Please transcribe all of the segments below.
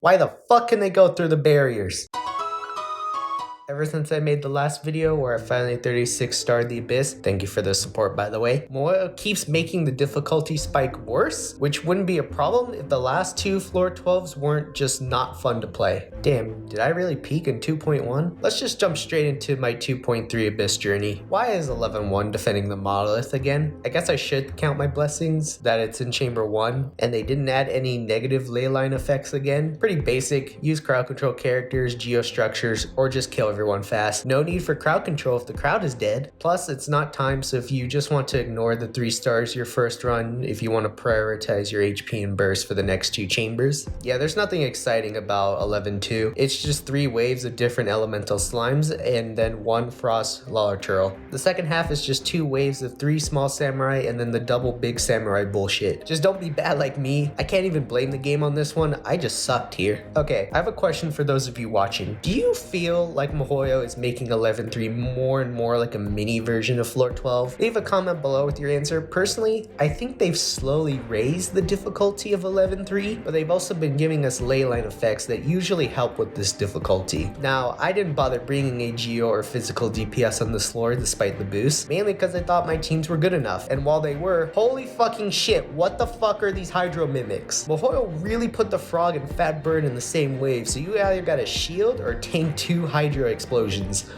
Why the fuck can they go through the barriers? Ever since I made the last video where I finally 36 starred the Abyss, thank you for the support by the way, Moyo keeps making the difficulty spike worse, which wouldn't be a problem if the last two floor 12s weren't just not fun to play. Damn, did I really peak in 2.1? Let's just jump straight into my 2.3 Abyss journey. Why is 11-1 defending the monolith again? I guess I should count my blessings that it's in chamber 1 and they didn't add any negative leyline effects again. Pretty basic, use crowd control characters, geostructures, or just kill everyone fast. No need for crowd control if the crowd is dead. Plus, it's not timed, so if you just want to ignore the 3 stars your first run, if you want to prioritize your HP and burst for the next 2 chambers. Yeah, there's nothing exciting about 11-2. It's just 3 waves of different elemental slimes and then 1 frost lawler turtle. The second half is just 2 waves of 3 small samurai and then the double big samurai bullshit. Just don't be bad like me. I can't even blame the game on this one. I just sucked here. Okay, I have a question for those of you watching. Do you feel like Mihoyo is making 11-3 more and more like a mini version of floor 12? Leave a comment below with your answer. Personally, I think they've slowly raised the difficulty of 11-3, but they've also been giving us leyline effects that usually help with this difficulty. Now, I didn't bother bringing a geo or physical DPS on this floor despite the boost, mainly because I thought my teams were good enough, and while they were, holy fucking shit, what the fuck are these hydro mimics? Mihoyo really put the frog and fat bird in the same wave, so you either got a shield or tank 2 hydro explosions.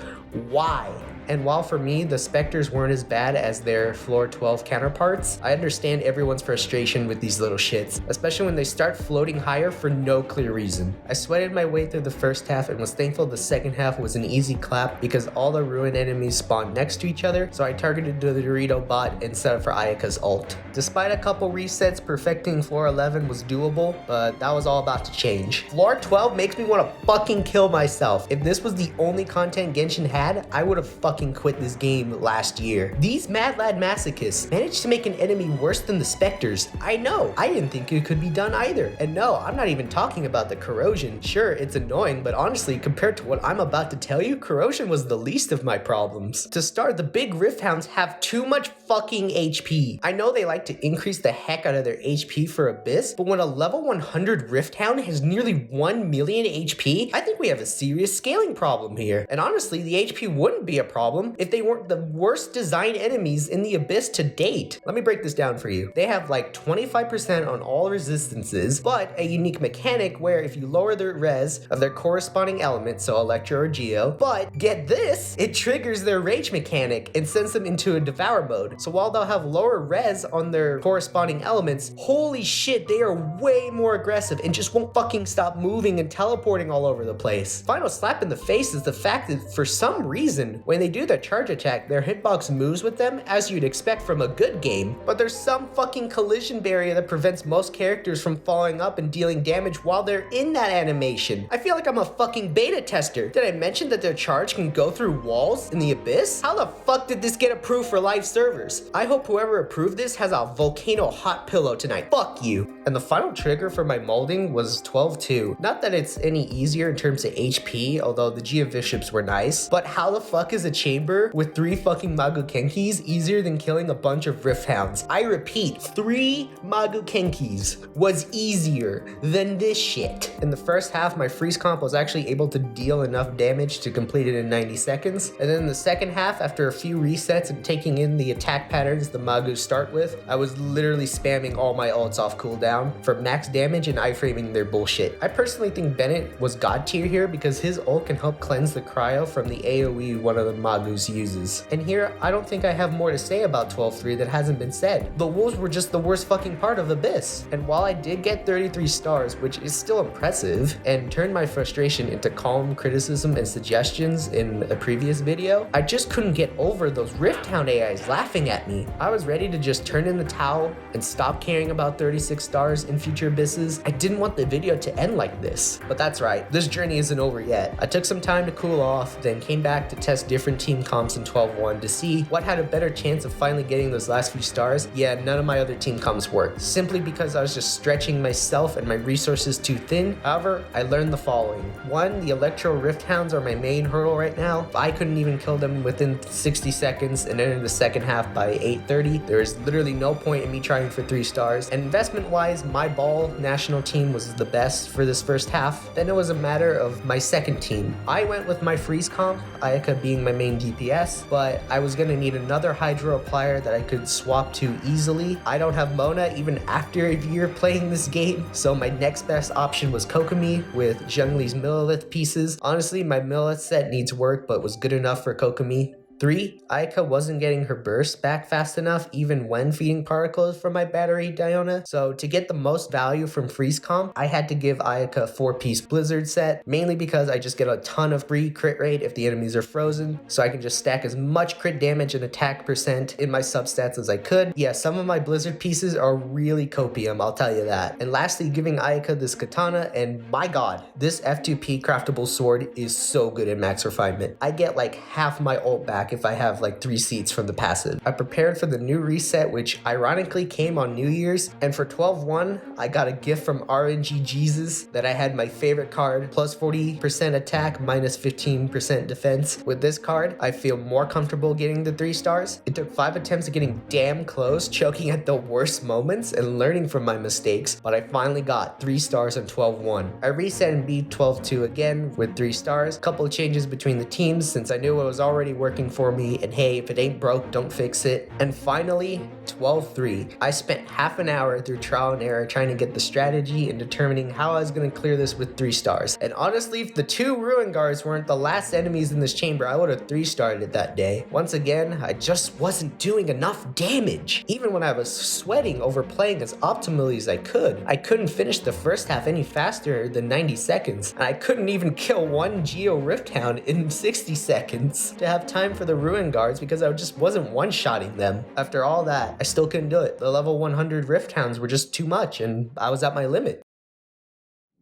Why? And while for me, the Spectres weren't as bad as their floor 12 counterparts, I understand everyone's frustration with these little shits, especially when they start floating higher for no clear reason. I sweated my way through the first half and was thankful the second half was an easy clap because all the ruin enemies spawned next to each other, so I targeted the Dorito bot instead for Ayaka's ult. Despite a couple resets, perfecting floor 11 was doable, but that was all about to change. Floor 12 makes me want to fucking kill myself. If this was the only content Genshin had, I would have fucking quit this game last year. These mad lad masochists managed to make an enemy worse than the Spectres. I know, I didn't think it could be done either. And no, I'm not even talking about the corrosion. Sure, it's annoying, but honestly, compared to what I'm about to tell you, corrosion was the least of my problems. To start, the big Rifthounds have too much fucking HP. I know they like to increase the heck out of their HP for Abyss, but when a level 100 Rifthound has nearly 1 million HP, I think we have a serious scaling problem here. And honestly, the HP wouldn't be a problem if they weren't the worst designed enemies in the Abyss to date. Let me break this down for you. They have like 25% on all resistances, but a unique mechanic where if you lower the res of their corresponding element, so Electro or Geo, but get this, it triggers their rage mechanic and sends them into a devour mode. So while they'll have lower res on their corresponding elements, holy shit, they are way more aggressive and just won't fucking stop moving and teleporting all over the place. Final slap in the face is the fact that for some reason, when they do their charge attack, their hitbox moves with them as you'd expect from a good game, but there's some fucking collision barrier that prevents most characters from falling up and dealing damage while they're in that animation. I feel like I'm a fucking beta tester. Did I mention that their charge can go through walls in the Abyss? How the fuck did this get approved for live servers? I hope whoever approved this has a volcano hot pillow tonight. Fuck you. And the final trigger for my molding was 12-2. Not that it's any easier in terms of HP, although the Geo Bishops were nice, but how the fuck is a chamber with 3 fucking Magukenkis easier than killing a bunch of Rifthounds? I repeat, 3 Magukenkis was easier than this shit. In the first half, my freeze comp was actually able to deal enough damage to complete it in 90 seconds. And then in the second half, after a few resets and taking in the attack patterns the Magus start with, I was literally spamming all my ults off cooldown for max damage and iframing their bullshit. I personally think Bennett was god tier here because his ult can help cleanse the cryo from the AoE one of the Magus uses. And here, I don't think I have more to say about 12-3 that hasn't been said. The wolves were just the worst fucking part of Abyss. And while I did get 33 stars, which is still impressive, and turned my frustration into calm criticism and suggestions in a previous video, I just couldn't get over those Rifthound AIs laughing at me. I was ready to just turn in the towel and stop caring about 36 stars in future Abysses. I didn't want the video to end like this. But that's right, this journey isn't over yet. I took some time to cool off, then came back to test different team comps in 12-1 to see what had a better chance of finally getting those last few stars. Yeah, none of my other team comps worked, simply because I was just stretching myself and my resources too thin. However, I learned the following. 1, the Electro Rifthounds are my main hurdle right now. I couldn't even kill them within 60 seconds and then in the second half by 8:30. There is literally no point in me trying for 3 stars. And investment wise, wise, my ball national team was the best for this first half. Then it was a matter of my second team. I went with my freeze comp, Ayaka being my main DPS, but I was gonna need another Hydro applier that I could swap to easily. I don't have Mona even after a year playing this game, so my next best option was Kokomi with Zhongli's Millilith pieces. Honestly, my Millilith set needs work, but was good enough for Kokomi. 3, Ayaka wasn't getting her burst back fast enough even when feeding particles from my battery Diona, so to get the most value from freeze comp, I had to give Ayaka a 4-piece blizzard set, mainly because I just get a ton of free crit rate if the enemies are frozen, so I can just stack as much crit damage and attack percent in my substats as I could. Yeah, some of my blizzard pieces are really copium, I'll tell you that. And lastly, giving Ayaka this katana, and my god, this F2P craftable sword is so good in max refinement. I get like half my ult back if I have like 3 seats from the passive. I prepared for the new reset, which ironically came on New Year's, and for 12-1, I got a gift from RNG Jesus that I had my favorite card, plus 40% attack, minus 15% defense. With this card, I feel more comfortable getting the 3 stars. It took 5 attempts of getting damn close, choking at the worst moments, and learning from my mistakes, but I finally got 3 stars on 12-1. I reset and beat 12-2 again with 3 stars, couple of changes between the teams since I knew it was already working for me, and hey, if it ain't broke, don't fix it. And finally, 12-3. I spent half an hour through trial and error trying to get the strategy and determining how I was going to clear this with 3 stars. And honestly, if the 2 Ruin Guards weren't the last enemies in this chamber, I would have 3-starred it that day. Once again, I just wasn't doing enough damage. Even when I was sweating over playing as optimally as I couldn't finish the first half any faster than 90 seconds. And I couldn't even kill 1 Geo Rifthound in 60 seconds to have time for the Ruin Guards because I just wasn't one-shotting them. After all that, I still couldn't do it. The level 100 Rifthounds were just too much, and I was at my limit.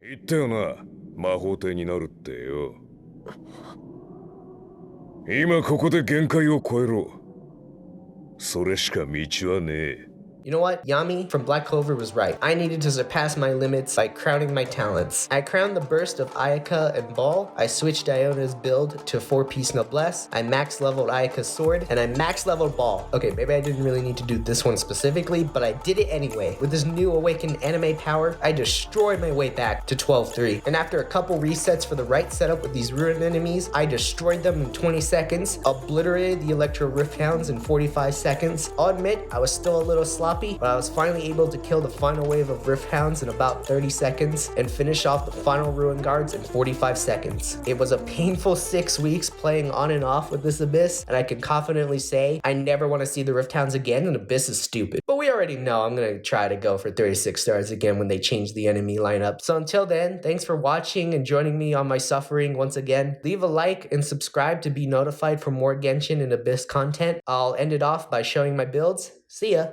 言ったよな、魔法帝になるってよ。今ここで限界を超えろ。それしか道はねえ。 You know what? Yami from Black Clover was right. I needed to surpass my limits by crowning my talents. I crowned the burst of Ayaka and Ball. I switched Diona's build to 4-piece Noblesse. I max leveled Ayaka's sword, and I max leveled Ball. Okay, maybe I didn't really need to do this one specifically, but I did it anyway. With this new awakened anime power, I destroyed my way back to 12-3. And after a couple resets for the right setup with these ruined enemies, I destroyed them in 20 seconds, obliterated the Electro Rifthounds in 45 seconds. I'll admit, I was still a little sloppy, but I was finally able to kill the final wave of Rifthounds in about 30 seconds and finish off the final Ruin Guards in 45 seconds. It was a painful 6 weeks playing on and off with this Abyss, and I can confidently say I never want to see the Rifthounds again, and Abyss is stupid. But we already know I'm going to try to go for 36 stars again when they change the enemy lineup. So until then, thanks for watching and joining me on my suffering once again. Leave a like and subscribe to be notified for more Genshin and Abyss content. I'll end it off by showing my builds. See ya!